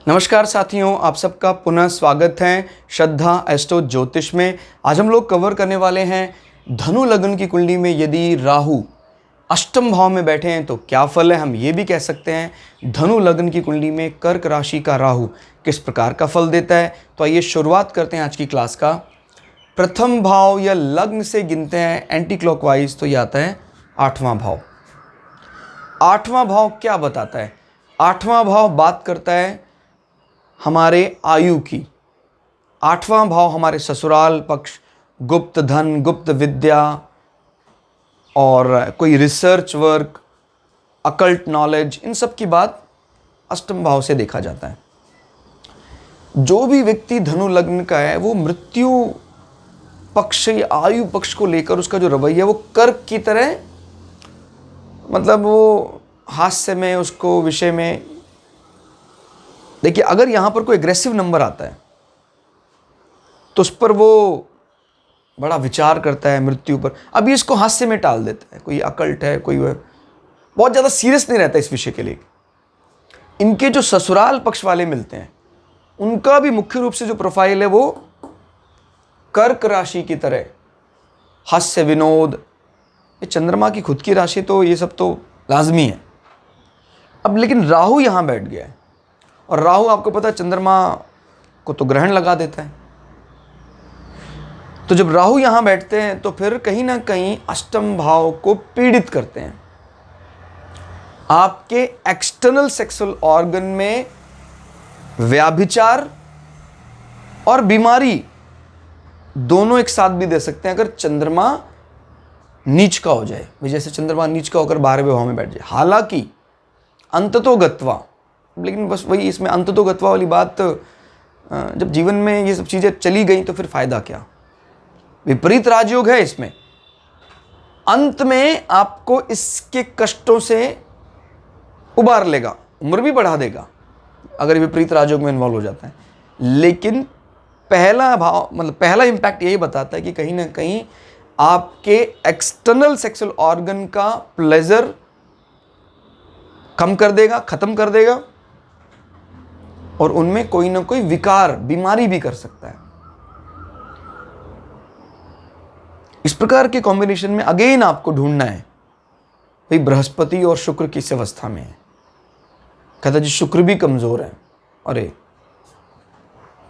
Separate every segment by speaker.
Speaker 1: नमस्कार साथियों, आप सबका पुनः स्वागत है श्रद्धा एस्ट्रो ज्योतिष में। आज हम लोग कवर करने वाले हैं धनु लग्न की कुंडली में यदि राहु अष्टम भाव में बैठे हैं तो क्या फल है। हम ये भी कह सकते हैं धनु लग्न की कुंडली में कर्क राशि का राहु किस प्रकार का फल देता है। तो आइए शुरुआत करते हैं आज की क्लास का। प्रथम भाव या लग्न से गिनते हैं एंटी क्लॉकवाइज तो ये आता है आठवां भाव। आठवां भाव क्या बताता है? आठवां भाव बात करता है हमारे आयु की। आठवां भाव हमारे ससुराल पक्ष, गुप्त धन, गुप्त विद्या और कोई रिसर्च वर्क, अकल्ट नॉलेज, इन सब की बात अष्टम भाव से देखा जाता है। जो भी व्यक्ति धनु लग्न का है वो मृत्यु पक्ष या आयु पक्ष को लेकर उसका जो रवैया वो कर्क की तरह, मतलब वो हास्य में, उसको विषय में देखिए, अगर यहां पर कोई एग्रेसिव नंबर आता है तो उस पर वो बड़ा विचार करता है मृत्यु पर। अभी इसको हास्य में टाल देता है, कोई अकल्ट है, कोई बहुत ज़्यादा सीरियस नहीं रहता इस विषय के लिए। इनके जो ससुराल पक्ष वाले मिलते हैं उनका भी मुख्य रूप से जो प्रोफाइल है वो कर्क राशि की तरह हास्य विनोद। ये चंद्रमा की खुद की राशि तो ये सब तो लाजमी है। अब लेकिन राहु यहां बैठ गया है और राहु आपको पता है चंद्रमा को तो ग्रहण लगा देता है। तो जब राहु यहां बैठते हैं तो फिर कहीं ना कहीं अष्टम भाव को पीड़ित करते हैं। आपके एक्सटर्नल सेक्सुअल ऑर्गन में व्याभिचार और बीमारी दोनों एक साथ भी दे सकते हैं अगर चंद्रमा नीच का हो जाए। जैसे चंद्रमा नीच का होकर 12वें भाव में बैठ जाए। हालांकि अंततोगत्वा, लेकिन बस वही इसमें अंततोगत्वा वाली बात, जब जीवन में ये सब चीज़ें चली गई तो फिर फायदा क्या। विपरीत राजयोग है इसमें, अंत में आपको इसके कष्टों से उबार लेगा, उम्र भी बढ़ा देगा अगर विपरीत राजयोग में इन्वॉल्व हो जाता है। लेकिन पहला भाव, मतलब पहला इंपैक्ट यही बताता है कि कहीं ना कहीं आपके एक्सटर्नल सेक्सुअल ऑर्गन का प्लेजर कम कर देगा, खत्म कर देगा और उनमें कोई ना कोई विकार, बीमारी भी कर सकता है। इस प्रकार के कॉम्बिनेशन में अगेन आपको ढूंढना है भाई बृहस्पति और शुक्र किस अवस्था में है। कहता जी शुक्र भी कमजोर है, अरे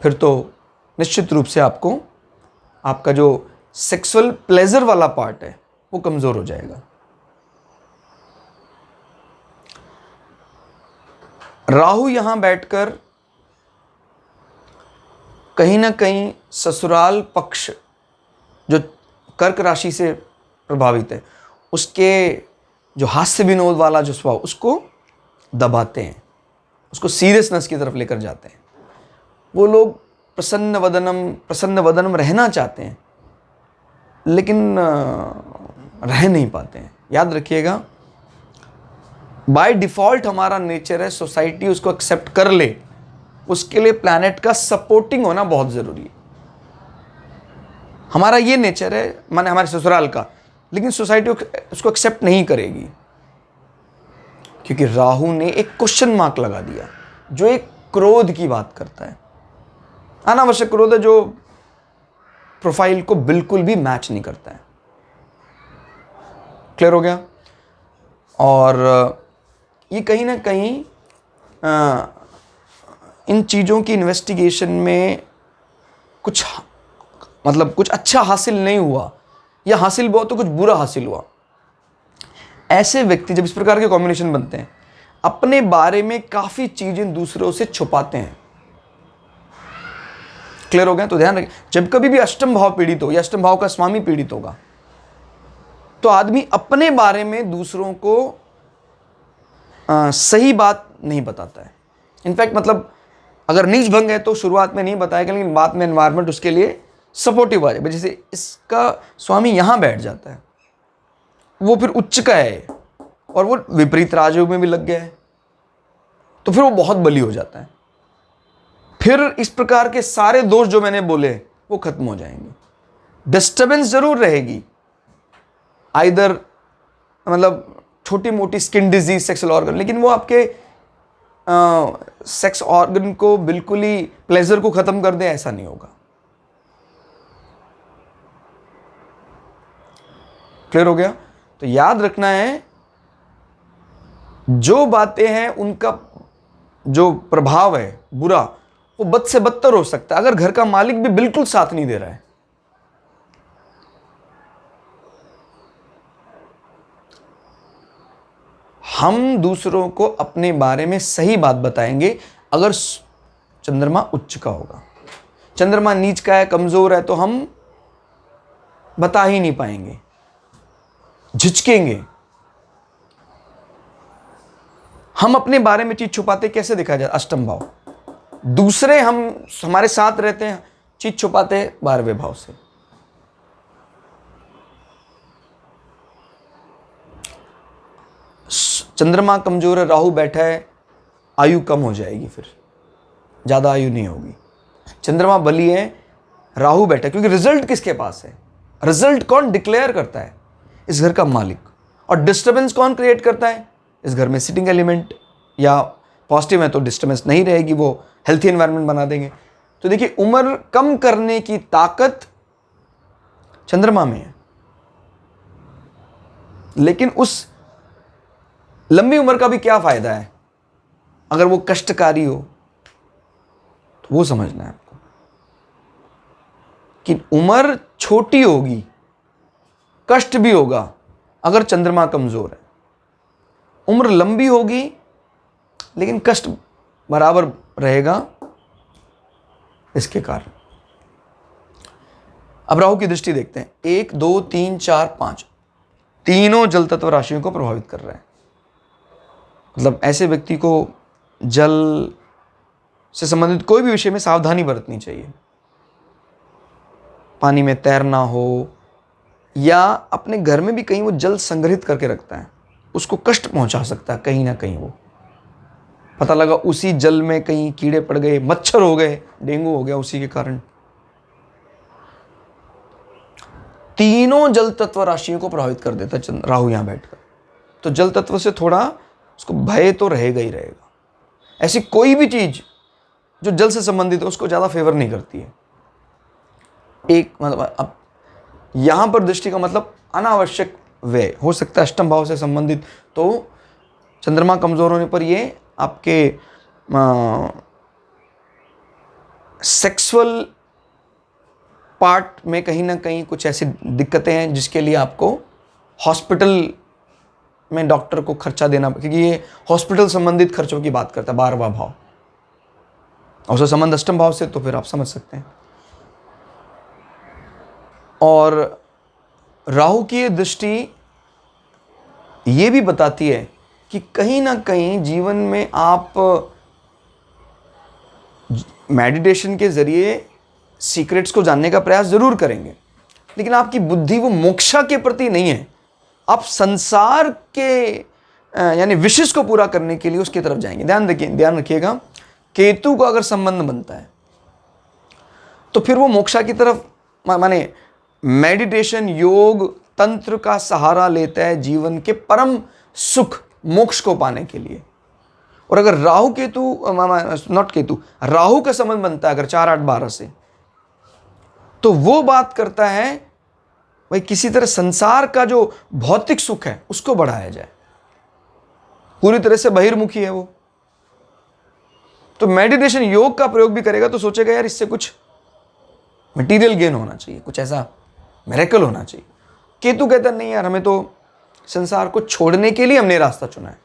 Speaker 1: फिर तो निश्चित रूप से आपको आपका जो सेक्सुअल प्लेजर वाला पार्ट है वो कमजोर हो जाएगा। राहु यहां बैठकर कहीं ना कहीं ससुराल पक्ष जो कर्क राशि से प्रभावित है उसके जो हास्य विनोद वाला जो स्वभाव उसको दबाते हैं, उसको सीरियसनेस की तरफ लेकर जाते हैं। वो लोग प्रसन्न वदनम रहना चाहते हैं लेकिन रह नहीं पाते हैं। याद रखिएगा, बाय डिफॉल्ट हमारा नेचर है सोसाइटी उसको एक्सेप्ट कर ले, उसके लिए प्लैनेट का सपोर्टिंग होना बहुत जरूरी है। हमारा ये नेचर है, माने हमारे ससुराल का, लेकिन सोसाइटी उसको एक्सेप्ट नहीं करेगी क्योंकि राहु ने एक क्वेश्चन मार्क लगा दिया जो एक क्रोध की बात करता है। अनावश्यक क्रोध है जो प्रोफाइल को बिल्कुल भी मैच नहीं करता है। क्लियर हो गया? और ये कहीं ना कहीं इन चीज़ों की इन्वेस्टिगेशन में कुछ अच्छा हासिल नहीं हुआ या हासिल हुआ तो कुछ बुरा हासिल हुआ। ऐसे व्यक्ति जब इस प्रकार के कॉम्बिनेशन बनते हैं अपने बारे में काफ़ी चीज़ें दूसरों से छुपाते हैं। क्लियर हो गया? तो ध्यान रखें, जब कभी भी अष्टम भाव पीड़ित हो या अष्टम भाव का स्वामी पीड़ित होगा तो आदमी अपने बारे में दूसरों को सही बात नहीं बताता है। इनफैक्ट मतलब अगर नीच भंग है तो शुरुआत में नहीं बताएगा, लेकिन बाद में एनवायरनमेंट उसके लिए सपोर्टिव आ जाए। जैसे इसका स्वामी यहां बैठ जाता है, वो फिर उच्च का है और वो विपरीत राजयोग में भी लग गया है तो फिर वो बहुत बली हो जाता है। फिर इस प्रकार के सारे दोष जो मैंने बोले वो खत्म हो जाएंगे। डिस्टर्बेंस जरूर रहेगी, आइदर मतलब छोटी मोटी स्किन डिजीज, सेक्सुअल ऑर्गन, लेकिन वो आपके सेक्स ऑर्गन को बिल्कुल ही प्लेजर को खत्म कर दे, ऐसा नहीं होगा। क्लियर हो गया? तो याद रखना है, जो बातें हैं उनका जो प्रभाव है बुरा, वो बद से बदतर हो सकता है अगर घर का मालिक भी बिल्कुल साथ नहीं दे रहा है। हम दूसरों को अपने बारे में सही बात बताएंगे अगर चंद्रमा उच्च का होगा। चंद्रमा नीच का है, कमजोर है, तो हम बता ही नहीं पाएंगे, झिझकेंगे। हम अपने बारे में चीज छुपाते कैसे देखा जाए? अष्टम भाव। दूसरे हमारे साथ रहते हैं, चीज छुपाते हैं 12वें भाव से। चंद्रमा कमजोर है, राहु बैठा है, आयु कम हो जाएगी, फिर ज्यादा आयु नहीं होगी। चंद्रमा बली है, राहु बैठा है, क्योंकि रिजल्ट किसके पास है? रिजल्ट कौन डिक्लेयर करता है? इस घर का मालिक। और डिस्टर्बेंस कौन क्रिएट करता है? इस घर में सिटिंग एलिमेंट, या पॉजिटिव है तो डिस्टर्बेंस नहीं रहेगी, वो हेल्थी एनवायरनमेंट बना देंगे। तो देखिए, उम्र कम करने की ताकत चंद्रमा में है, लेकिन उस लंबी उम्र का भी क्या फायदा है अगर वो कष्टकारी हो? तो वो समझना है आपको कि उम्र छोटी होगी, कष्ट भी होगा अगर चंद्रमा कमजोर है। उम्र लंबी होगी लेकिन कष्ट बराबर रहेगा इसके कारण। अब राहु की दृष्टि देखते हैं। 1, 2, 3, 4, 5 तीनों जल तत्व राशियों को प्रभावित कर रहा है। मतलब ऐसे व्यक्ति को जल से संबंधित कोई भी विषय में सावधानी बरतनी चाहिए। पानी में तैरना हो, या अपने घर में भी कहीं वो जल संग्रहित करके रखता है, उसको कष्ट पहुंचा सकता है कहीं ना कहीं। वो पता लगा उसी जल में कहीं कीड़े पड़ गए, मच्छर हो गए, डेंगू हो गया उसी के कारण। तीनों जल तत्व राशियों को प्रभावित कर देता है राहु यहां बैठकर। तो जल तत्व से थोड़ा उसको भय तो रहेगा ही रहेगा। ऐसी कोई भी चीज जो जल से संबंधित है उसको ज्यादा फेवर नहीं करती है। एक मतलब अब यहां पर दृष्टि का मतलब अनावश्यक व्यय हो सकता है अष्टम भाव से संबंधित। तो चंद्रमा कमजोर होने पर ये आपके सेक्सुअल पार्ट में कहीं ना कहीं कुछ ऐसी दिक्कतें हैं जिसके लिए आपको हॉस्पिटल में डॉक्टर को खर्चा देना, क्योंकि ये हॉस्पिटल संबंधित खर्चों की बात करता है 12वां भाव, और उसका संबंध अष्टम भाव से, तो फिर आप समझ सकते हैं। और राहु की दृष्टि ये भी बताती है कि कहीं ना कहीं जीवन में आप मेडिटेशन के जरिए सीक्रेट्स को जानने का प्रयास जरूर करेंगे, लेकिन आपकी बुद्धि वो मोक्षा के प्रति नहीं है। आप संसार के यानी विशेष को पूरा करने के लिए उसकी तरफ जाएंगे। ध्यान रखिएगा, केतु का अगर संबंध बनता है तो फिर वो मोक्षा की तरफ, माने मेडिटेशन, योग, तंत्र का सहारा लेता है जीवन के परम सुख मोक्ष को पाने के लिए। और अगर राहु का संबंध बनता है अगर 4, 8, 12 से, तो वो बात करता है भाई किसी तरह संसार का जो भौतिक सुख है उसको बढ़ाया जाए। पूरी तरह से बहिर्मुखी है वो। तो मेडिटेशन, योग का प्रयोग भी करेगा तो सोचेगा यार इससे कुछ मटेरियल गेन होना चाहिए, कुछ ऐसा मिरेकल होना चाहिए। केतु कहता नहीं यार, हमें तो संसार को छोड़ने के लिए हमने रास्ता चुना है।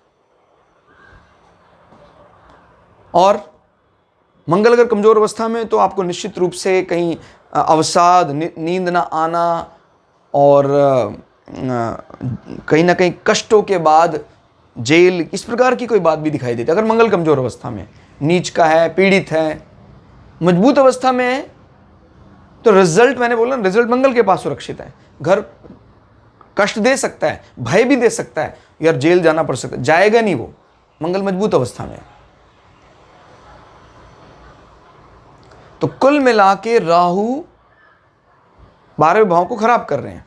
Speaker 1: और मंगल अगर कमजोर अवस्था में तो आपको निश्चित रूप से कहीं अवसाद, नींद ना आना, और कहीं ना कहीं कष्टों के बाद जेल, इस प्रकार की कोई बात भी दिखाई देती है। अगर मंगल कमजोर अवस्था में, नीच का है, पीड़ित है, मजबूत अवस्था में है, तो रिजल्ट, मैंने बोला रिजल्ट मंगल के पास सुरक्षित है। घर कष्ट दे सकता है, भय भी दे सकता है, यार जेल जाना पड़ सकता है, जाएगा नहीं वो, मंगल मजबूत अवस्था में है। तो कुल मिला के राहु 12वें भाव को खराब कर रहे हैं।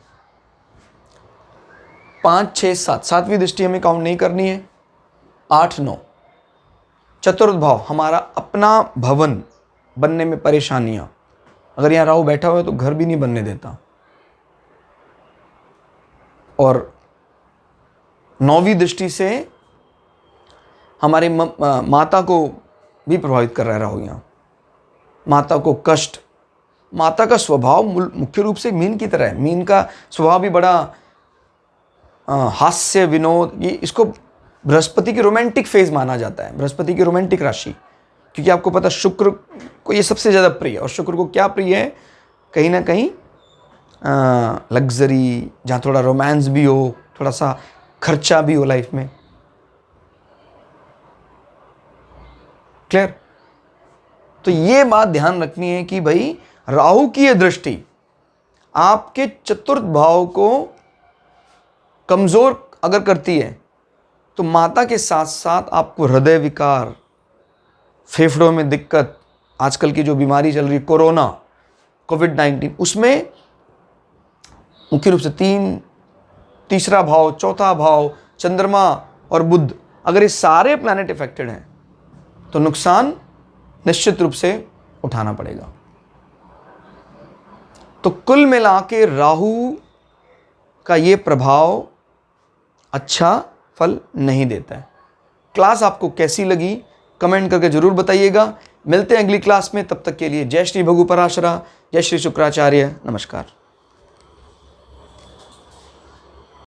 Speaker 1: 5, 6, 7, 7वीं दृष्टि हमें काउंट नहीं करनी है। 8, 9 चतुर्थ भाव हमारा अपना भवन बनने में परेशानियां, अगर यहाँ राहु बैठा हुआ है तो घर भी नहीं बनने देता। और नौवीं दृष्टि से हमारे माता को भी प्रभावित कर रहा है राहु यहाँ। माता को कष्ट, माता का स्वभाव मुख्य रूप से मीन की तरह है। मीन का स्वभाव भी बड़ा हास्य विनोद, ये इसको बृहस्पति की रोमांटिक फेज माना जाता है, बृहस्पति की रोमांटिक राशि, क्योंकि आपको पता शुक्र को ये सबसे ज़्यादा प्रिय है। और शुक्र को क्या प्रिय है, कहीं ना कहीं लग्जरी, जहाँ थोड़ा रोमांस भी हो, थोड़ा सा खर्चा भी हो लाइफ में। क्लियर? तो ये बात ध्यान रखनी है कि भाई राहु की ये दृष्टि आपके चतुर्थ भाव को कमजोर अगर करती है तो माता के साथ साथ आपको हृदय विकार, फेफड़ों में दिक्कत, आजकल की जो बीमारी चल रही है कोरोना, कोविड-19, उसमें मुख्य रूप से तीसरा भाव, चौथा भाव, चंद्रमा और बुध, अगर ये सारे प्लैनेट इफेक्टेड हैं तो नुकसान निश्चित रूप से उठाना पड़ेगा। तो कुल मिला के राहु का ये प्रभाव अच्छा फल नहीं देता है। क्लास आपको कैसी लगी कमेंट करके जरूर बताइएगा। मिलते हैं अगली क्लास में, तब तक के लिए जय श्री भगु पराशरा, जय श्री शुक्राचार्य, नमस्कार।